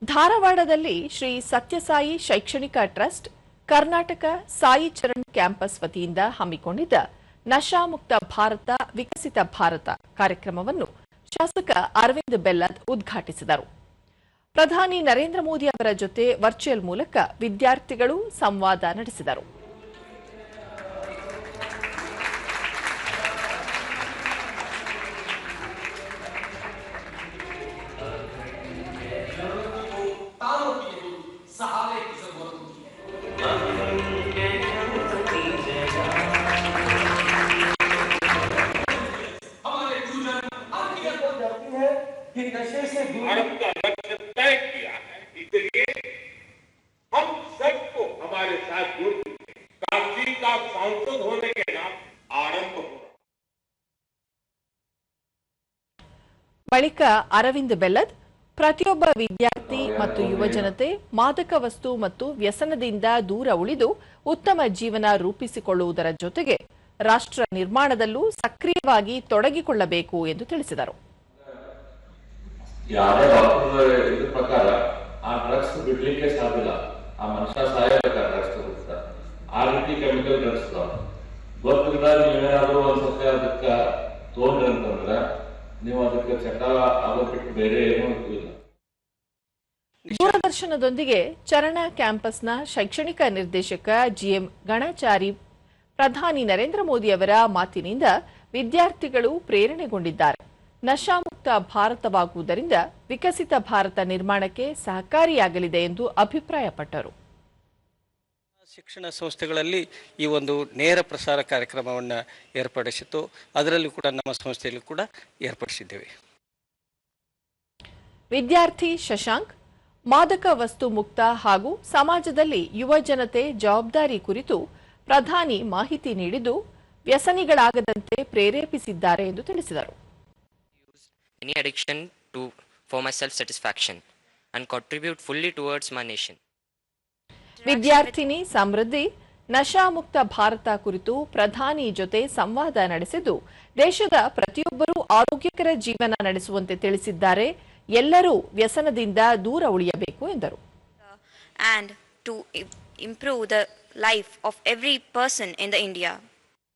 ಧಾರವಾಡದಲ್ಲಿ ಶ್ರೀ ಸತ್ಯಸಾಯಿ ಶೈಕ್ಷಣಿಕ trust Karnataka Sai Charan campus ವತಿಯಿಂದ ಹಮ್ಮಿಕೊಂಡಿದ್ದ ನಶಾಮುಕ್ತ ಭಾರತ ವಿಕಸಿತ ಭಾರತ ಕಾರ್ಯಕ್ರಮವನ್ನು ಶಾಸಕ ಅರವಿಂದ್ ಬೆಲ್ಲದ್ ಉದ್ಘಾಟಿಸಿದರು. ಪ್ರಧಾನಿ ನರೇಂದ್ರ ಮೋದಿ ಅವರ ಜೊತೆ ವರ್ಚುವಲ್ ಮೂಲಕ ವಿದ್ಯಾರ್ಥಿಗಳು ಸಂವಾದ ನಡೆಸಿದರು. नशे से भारत का लक्ष्य तय किया है, इसलिए हम सबको हमारे साथ जुड़ काशी का सांसद होने के नाम आरंभ हो. ಬಳಿಕ ಅರವಿಂದ್ ಬೆಲ್ಲದ್ ಪ್ರತಿಯೊಬ್ಬ ವಿದ್ಯಾರ್ಥಿ ಮತ್ತು ಯುವಜನತೆ ಮಾದಕ ವಸ್ತು ಮತ್ತು ವ್ಯಸನದಿಂದ ದೂರ ಉಳಿದು ಉತ್ತಮ ಜೀವನ ರೂಪಿಸಿಕೊಳ್ಳುವುದರ ಜೊತೆಗೆ ರಾಷ್ಟ್ರ ನಿರ್ಮಾಣದಲ್ಲೂ ಸಕ್ರಿಯವಾಗಿ ತೊಡಗಿಕೊಳ್ಳಬೇಕು ಎಂದು ತಿಳಿಸಿದರು. ಯಾವುದೇ ಡಾಕ್ಟರ್ ಇದ್ರ ಪ್ರಕಾರ ಆ ಡ್ರಗ್ಸ್ ಬಿಡ್ಲಿಕ್ಕೆ ಸಾಧ್ಯವಿಲ್ಲ. ಆ ಮನುಷ್ಯ ಸಾಯಬೇಕಾದ ಡ್ರಗ್ಸ್ ತಗೋತಾರೆ. ಆ ರೀತಿ ಕೆಮಿಕಲ್ ಡ್ರಗ್ಸ್ ಗೊತ್ತಿಲ್ಲ. ನೀವೇನಾದ್ರೂ ಒಂದ್ಸತಿ ಅದಕ್ಕೆ ತಗೊಂಡ್ರಿ ಅಂತಂದ್ರೆ ನೀವು ಅದಕ್ಕೆ ಚಟ ಆಗೋಬಿಟ್ಟು ಬೇರೆ ಏನೂ ಇಲ್ಲ. ದೂರದರ್ಶನದೊಂದಿಗೆ ಚರಣ ಕ್ಯಾಂಪಸ್ನ ಶೈಕ್ಷಣಿಕ ನಿರ್ದೇಶಕ ಜಿಎಂ ಗಣಾಚಾರಿ ಪ್ರಧಾನಿ ನರೇಂದ್ರ ಮೋದಿ ಅವರ ಮಾತಿನಿಂದ ವಿದ್ಯಾರ್ಥಿಗಳು ಪ್ರೇರಣೆಗೊಂಡಿದ್ದಾರೆ. ನಶಾಮುಕ್ತ ಭಾರತವಾಗುವುದರಿಂದ ವಿಕಸಿತ ಭಾರತ ನಿರ್ಮಾಣಕ್ಕೆ ಸಹಕಾರಿಯಾಗಲಿದೆ ಎಂದು ಅಭಿಪ್ರಾಯಪಟ್ಟರು. ಶಿಕ್ಷಣ ಸಂಸ್ಥೆಗಳಲ್ಲಿ ಈ ಒಂದು ನೇರ ಪ್ರಸಾರ ಕಾರ್ಯಕ್ರಮವನ್ನು ಏರ್ಪಡಿಸಿತ್ತು. ಅದರಲ್ಲೂ ಕೂಡ ನಮ್ಮ ಸಂಸ್ಥೆಯಲ್ಲಿ ಕೂಡ ಏರ್ಪಡಿಸಿದ್ದೇವೆ. ವಿದ್ಯಾರ್ಥಿ ಶಶಾಂಕ್ ಮಾದಕ ವಸ್ತು ಮುಕ್ತ ಹಾಗೂ ಸಮಾಜದಲ್ಲಿ ಯುವ ಜನತೆ ಜವಾಬ್ದಾರಿ ಕುರಿತು ಪ್ರಧಾನಿ ಮಾಹಿತಿ ನೀಡಿದ್ದು ವ್ಯಸನಿಗಳಾಗದಂತೆ ಪ್ರೇರೇಪಿಸಿದ್ದಾರೆ ಎಂದು ತಿಳಿಸಿದರು. Any addiction for my self-satisfaction and contribute fully towards my nation. ವಿದ್ಯಾರ್ಥಿನಿ ಸಮೃದ್ಧಿ ನಶಾಮುಕ್ತ ಭಾರತ ಕುರಿತು ಪ್ರಧಾನಿ ಜೊತೆ ಸಂವಾದ ನಡೆಸಿದ್ದು ದೇಶದ ಪ್ರತಿಯೊಬ್ಬರೂ ಆರೋಗ್ಯಕರ ಜೀವನ ನಡೆಸುವಂತೆ ತಿಳಿಸಿದ್ದಾರೆ. ಎಲ್ಲರೂ ವ್ಯಸನದಿಂದ ದೂರ ಉಳಿಯಬೇಕು ಎಂದರು. And to improve the life of every person in the India.